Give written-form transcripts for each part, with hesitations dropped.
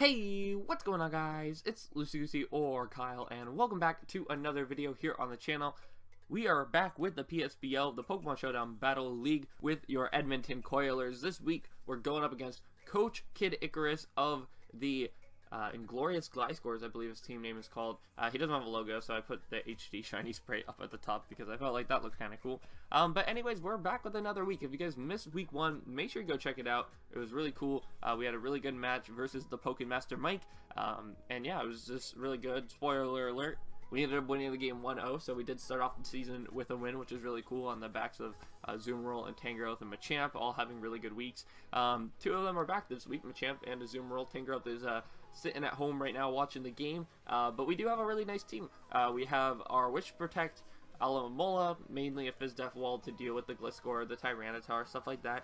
Hey, what's going on, guys? It's LuceyGoosey or Kyle, and welcome back to another video here on the channel. We are back with the PSBL, the Pokemon Showdown Battle League, with your Edmonton Coilers. This week, we're going up against Coach Kid Icarus of the Inglorious Gliscors, I believe his team name is called. He doesn't have a logo, so I put the HD shiny spray up at the top because I felt like that looked kind of cool. But anyways, we're back with another week. If you guys missed week 1, make sure you go check it out. It was really cool. We had a really good match versus the Pokemaster Mike. And yeah, it was just really good. Spoiler alert. We ended up winning the game 1-0, so we did start off the season with a win, which is really cool, on the backs of Azumarill and Tangrowth and Machamp, all having really good weeks. 2 of them are back this week, Machamp and Azumarill. Tangrowth is sitting at home right now watching the game, but we do have a really nice team. We have our Wish Protect, ALAMO-MOLA, mainly a Phys-Def wall to deal with the Gliscor, the Tyranitar, stuff like that.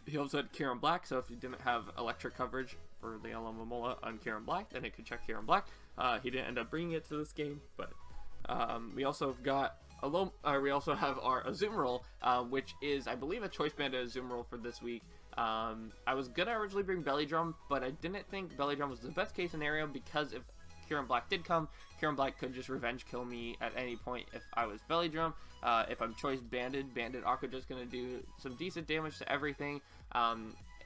He also had Kieran Black, so if you didn't have electric coverage for the ALAMO-MOLA on Kieran Black, then it could check Kieran Black. He didn't end up bringing it to this game, but we also have got we also have our Azumarill, which is, I believe, a Choice Banded Azumarill for this week. I was gonna originally bring Belly Drum, but I didn't think Belly Drum was the best case scenario, because if Kieran Black did come, Kieran Black could just revenge kill me at any point if I was Belly Drum. If I'm Choice Banded, Banded Aqua just gonna do some decent damage to everything.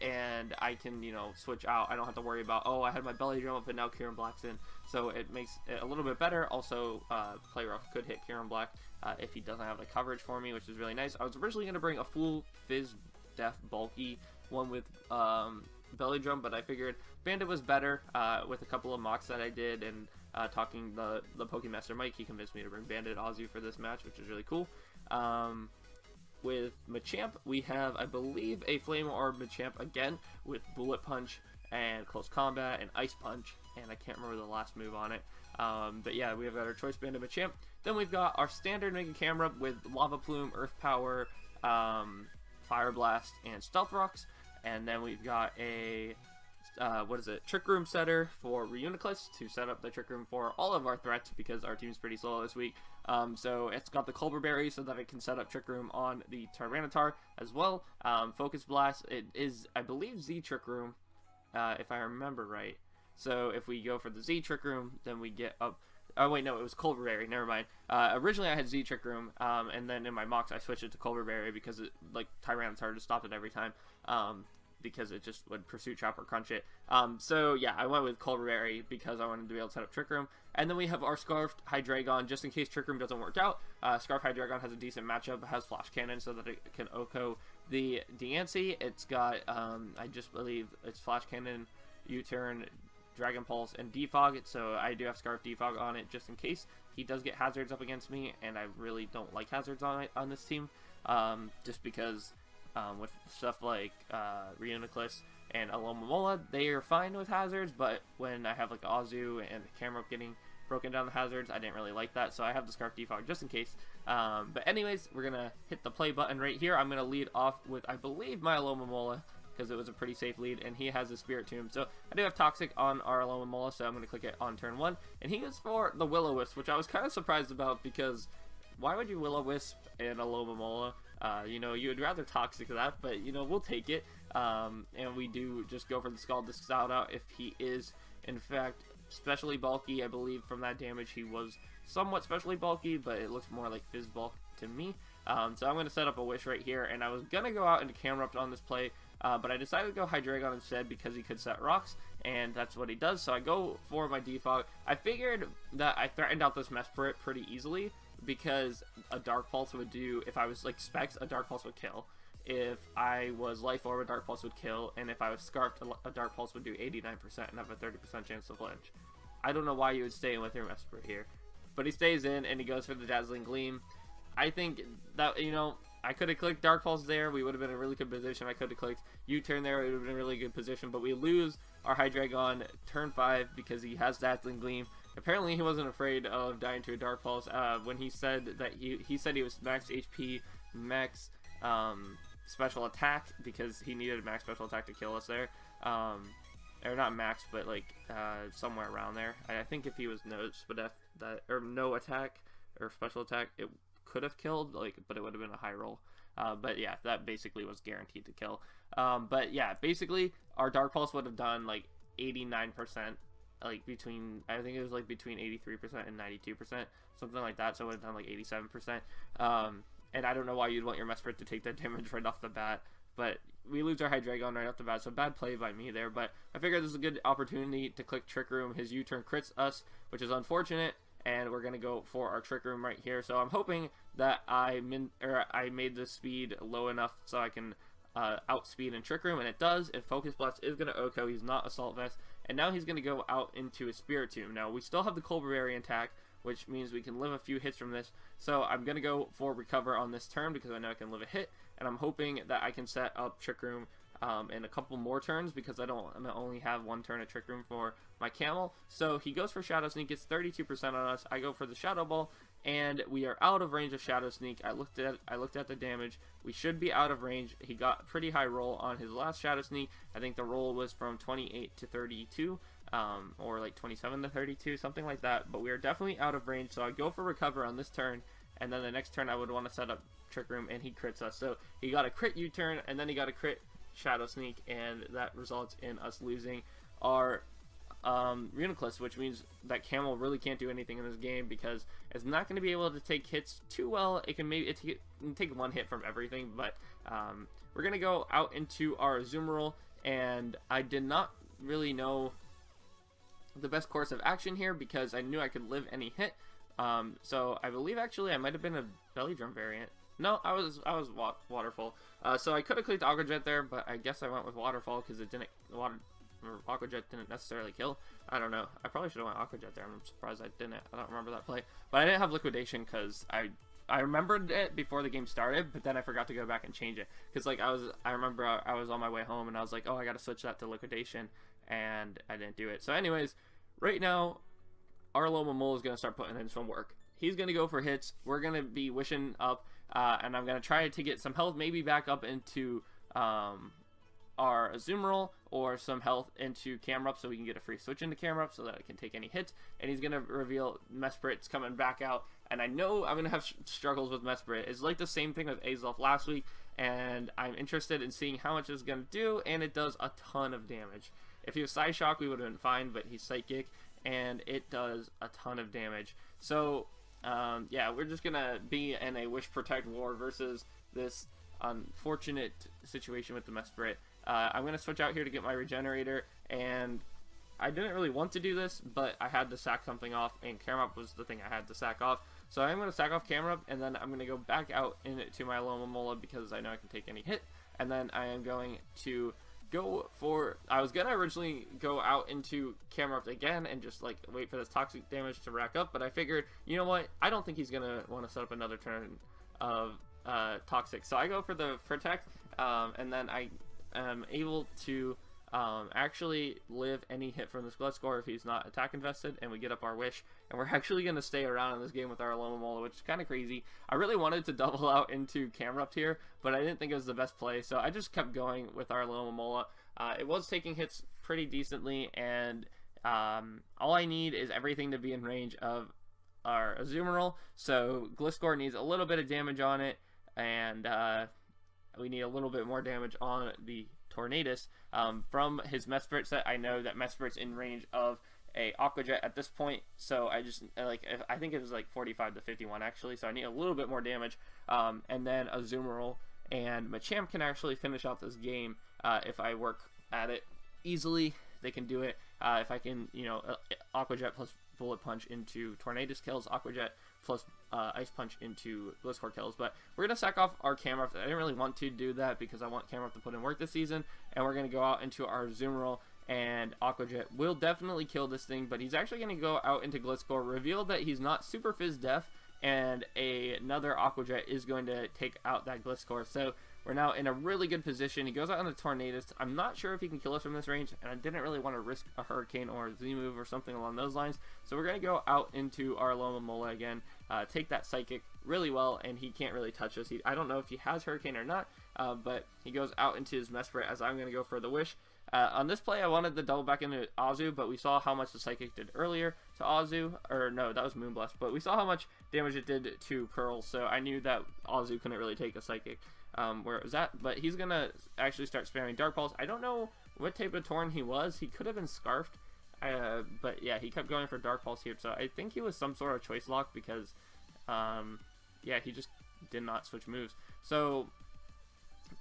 And I can, you know, switch out. I don't have to worry about, oh, I had my Belly Drum up and now Kieran Black's in. So it makes it a little bit better. Also, Play Rough could hit Kieran Black if he doesn't have the coverage for me, which is really nice. I was originally going to bring a full Phys-Def bulky one with Belly Drum, but I figured Bandit was better with a couple of mocks that I did, and talking the Pokemaster Mike, he convinced me to bring Bandit Aussie for this match, which is really cool. With Machamp, we have, I believe, a Flame Orb Machamp again with Bullet Punch and Close Combat and Ice Punch, and I can't remember the last move on it. But yeah, we've got our Choice Banded Machamp. Then we've got our standard Mega Camera with Lava Plume, Earth Power, Fire Blast, and Stealth Rocks. And then we've got a Trick Room setter for Reuniclus to set up the Trick Room for all of our threats, because our team's pretty slow this week. So it's got the Culver Berry so that it can set up Trick Room on the Tyranitar as well. Focus Blast, it is, I believe, Z Trick Room, if I remember right. So if we go for the Z Trick Room, then we get up. Oh wait, no, it was Culver Berry. Never mind. Originally I had Z Trick Room, and then in my mocks I switched it to Culver Berry because it, like, Tyranitar just stopped it every time. Because it just would Pursuit Chop or Crunch it. So yeah, I went with Culver Berry because I wanted to be able to set up Trick Room. And then we have our Scarfed Hydreigon, just in case Trick Room doesn't work out. Scarfed Hydreigon has a decent matchup. It has Flash Cannon so that it can OHKO the Diancie. It's got, I just believe it's Flash Cannon, U-Turn, Dragon Pulse, and Defog. So I do have Scarf Defog on it just in case he does get Hazards up against me, and I really don't like Hazards on this team, just because with stuff like Reuniclus and ALAMO-MOLA, they are fine with Hazards, but when I have like Azu and Camera getting broken down the Hazards, I didn't really like that, so I have the Scarf Defog just in case. But anyways, we're gonna hit the play button right here. I'm gonna lead off with, I believe, my ALAMO-MOLA, because it was a pretty safe lead, and he has a Spirit Tomb. So I do have Toxic on our ALAMO-MOLA, so I'm going to click it on turn 1. And he goes for the Will-O-Wisp, which I was kind of surprised about, because why would you Will-O-Wisp and ALAMO-MOLA? You know, you would rather Toxic that, but, you know, we'll take it. And we do just go for the Scald Disc Out if he is, in fact, specially bulky. I believe from that damage he was somewhat specially bulky, but it looks more like Fizz Bulk to me. So I'm going to set up a Wish right here, and I was going to go out into Camerupt on this play, but I decided to go Hydreigon instead because he could set rocks, and that's what he does. So I go for my Defog. I figured that I threatened out this Mesprit pretty easily, because a Dark Pulse would do, if I was like Specs, a Dark Pulse would kill. If I was Life Orb, a Dark Pulse would kill, and if I was Scarfed, a Dark Pulse would do 89% and have a 30% chance to flinch. I don't know why you would stay in with your Mesprit here, but he stays in and he goes for the Dazzling Gleam. I think that, you know, I could have clicked Dark Pulse there, we would have been in a really good position. I could have clicked U-Turn there, it would have been in a really good position, but we lose our Hydreigon turn 5 because he has Dazzling Gleam. Apparently he wasn't afraid of dying to a Dark Pulse when he said that he said he was max HP, max special attack, because he needed max special attack to kill us there. Or not max, but like somewhere around there. I think if he was no attack or special attack, it could have killed, like, but it would have been a high roll. But yeah, that basically was guaranteed to kill. But yeah, basically our Dark Pulse would have done like 89%, like between, I think it was like between 83% and 92%, something like that. So it would have done like 87%. And I don't know why you'd want your Mesprit to take that damage right off the bat, but we lose our Hydreigon right off the bat, so bad play by me there. But I figured this is a good opportunity to click Trick Room. His U-turn crits us, which is unfortunate, and we're gonna go for our Trick Room right here. So I'm hoping that I made the speed low enough so I can outspeed and Trick Room, and it does. And Focus Blast is gonna OHKO. He's not Assault Vest, and now he's gonna go out into a Spiritomb. Now we still have the Colbur Berry intact, which means we can live a few hits from this. So I'm going to go for Recover on this turn because I know I can live a hit, and I'm hoping that I can set up Trick Room in a couple more turns because I only have one turn of Trick Room for my Camel. So he goes for Shadow Sneak, gets 32% on us. I go for the Shadow Ball, and we are out of range of Shadow Sneak. I looked at the damage. We should be out of range. He got a pretty high roll on his last Shadow Sneak. I think the roll was from 28 to 32. Or like 27 to 32, something like that, but we are definitely out of range, so I go for Recover on this turn, and then the next turn I would want to set up Trick Room, and he crits us. So he got a crit U-turn, and then he got a crit Shadow Sneak, and that results in us losing our Reuniclus, which means that Camel really can't do anything in this game because it's not going to be able to take hits too well. It can take one hit from everything, but we're going to go out into our Azumarill, and I did not really know the best course of action here because I knew I could live any hit. So I believe actually I might have been a Belly Drum variant. No, I was Waterfall. So I could have clicked Aqua Jet there, but I guess I went with Waterfall because it didn't Aqua Jet didn't necessarily kill. I don't know. I probably should have went Aqua Jet there. I'm surprised I didn't. I don't remember that play, but I didn't have Liquidation because I remembered it before the game started, but then I forgot to go back and change it because like I remember I was on my way home and I was like, oh, I got to switch that to Liquidation, and I didn't do it. So anyways, right now our ALAMO-MOLA is going to start putting in some work. He's going to go for hits. We're going to be wishing up, and I'm going to try to get some health maybe back up into our Azumarill or some health into Camerupt so we can get a free switch into Camerupt so that I can take any hits. And he's going to reveal Mesprit's coming back out, and I know I'm going to have struggles with Mesprit. It's like the same thing with Azelf last week, and I'm interested in seeing how much it's going to do, and it does a ton of damage. If he was Psyshock, we would have been fine, but he's Psychic, and it does a ton of damage. So, yeah, we're just going to be in a Wish Protect war versus this unfortunate situation with the Mesprit. I'm going to switch out here to get my Regenerator, and I didn't really want to do this, but I had to sack something off, and Camerupt was the thing I had to sack off. So I'm going to sack off Camerupt, and then I'm going to go back out into my ALAMO-MOLA because I know I can take any hit, and then I am going to go for, I was going to originally go out into Camerupt again and just like wait for this toxic damage to rack up, but I figured, you know what, I don't think he's going to want to set up another turn of toxic, so I go for the Protect, and then I am able to actually live any hit from this Gliscor if he's not attack invested, and we get up our Wish, and we're actually going to stay around in this game with our ALAMO-MOLA, which is kind of crazy. I really wanted to double out into Camerupt here, but I didn't think it was the best play, so I just kept going with our ALAMO-MOLA. It was taking hits pretty decently, and all I need is everything to be in range of our Azumarill, so Gliscor needs a little bit of damage on it, and we need a little bit more damage on the Tornadus. From his Mesprit set, I know that Mesprit's in range of a Aqua Jet at this point, so I just I think it was like 45 to 51 actually, so I need a little bit more damage, and then Azumarill and Machamp can actually finish out this game if I work at it easily. They can do it if I can, you know, Aqua Jet plus Bullet Punch into Tornadus kills, Aqua Jet plus Ice Punch into Gliscor kills. But we're going to sack off our Camerupt. I didn't really want to do that because I want Camerupt to put in work this season. And we're going to go out into our Azumarill, and Aqua Jet will definitely kill this thing. But he's actually going to go out into Gliscor, reveal that he's not Super Fizz Death, and another Aqua Jet is going to take out that Gliscor. So we're now in a really good position. He goes out on the Tornadus. I'm not sure if he can kill us from this range, and I didn't really want to risk a Hurricane or a Z-move or something along those lines. So we're going to go out into our ALAMO-MOLA again, take that Psychic really well, and he can't really touch us. I don't know if he has Hurricane or not, but he goes out into his Mesprit as I'm going to go for the Wish. On this play, I wanted to double back into Azu, but we saw how much the Psychic did earlier to Azu, or no, that was Moonblast, but we saw how much damage it did to Pearl, so I knew that Azu couldn't really take a Psychic where it was at, but he's going to actually start spamming Dark Pulse. I don't know what type of Torn he was. He could have been Scarfed, but yeah, he kept going for Dark Pulse here, so I think he was some sort of choice lock because, yeah, he just did not switch moves. So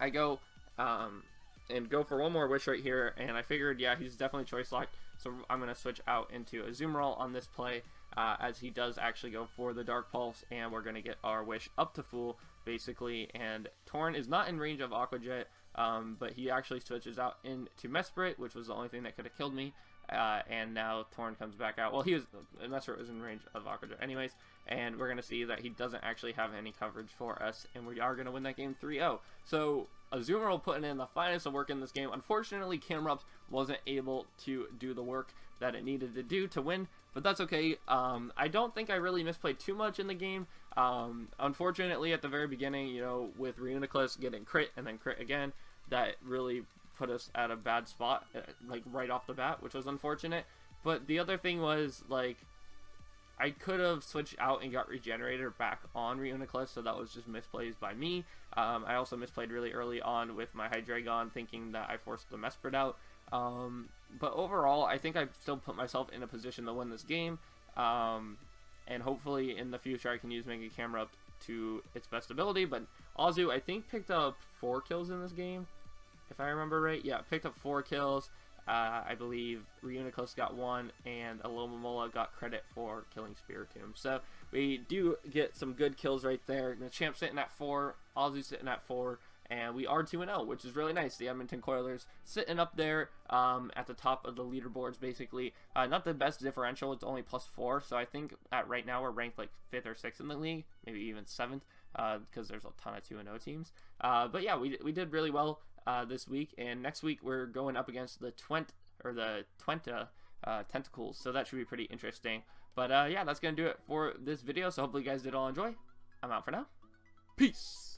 I go and go for one more wish right here, and I figured, yeah, he's definitely choice locked, so I'm going to switch out into a Zoom Roll on this play, as he does actually go for the Dark Pulse, and we're going to get our wish up to full, basically, and Torn is not in range of Aqua Jet, but he actually switches out into Mesprit, which was the only thing that could have killed me, and now Torn comes back out. Well, Mesprit was in range of Aqua Jet anyways, and we're going to see that he doesn't actually have any coverage for us, and we are going to win that game 3-0. So a Zoom Roll putting in the finest of work in this game. Unfortunately, Camrupt wasn't able to do the work that it needed to do to win, but that's okay. I don't think I really misplayed too much in the game. Unfortunately, at the very beginning, you know, with Reuniclus getting crit and then crit again, that really put us at a bad spot, like right off the bat, which was unfortunate. But the other thing was, like, I could have switched out and got Regenerator back on Reuniclus, so that was just misplays by me. I also misplayed really early on with my Hydreigon, thinking that I forced the Mesprit out. But overall, I think I still put myself in a position to win this game. And hopefully in the future I can use Mega Camrupt to its best ability. But Azu, I think, picked up 4 kills in this game, if I remember right. Yeah, picked up 4 kills. I believe Reuniclus got 1, and ALAMO-MOLA got credit for killing Spiritomb. So we do get some good kills right there. The champ sitting at 4, Azu sitting at 4, and we are 2-0, which is really nice. The Edmonton Coilers sitting up there at the top of the leaderboards, basically. Not the best differential, it's only +4, so I think right now we're ranked like 5th or 6th in the league, maybe even 7th, because there's a ton of 2-0 teams. But yeah, we did really well this week, and next week we're going up against the Twenta Tentacles, so that should be pretty interesting. But yeah, that's gonna do it for this video, so hopefully you guys did all enjoy. I'm out for now. Peace.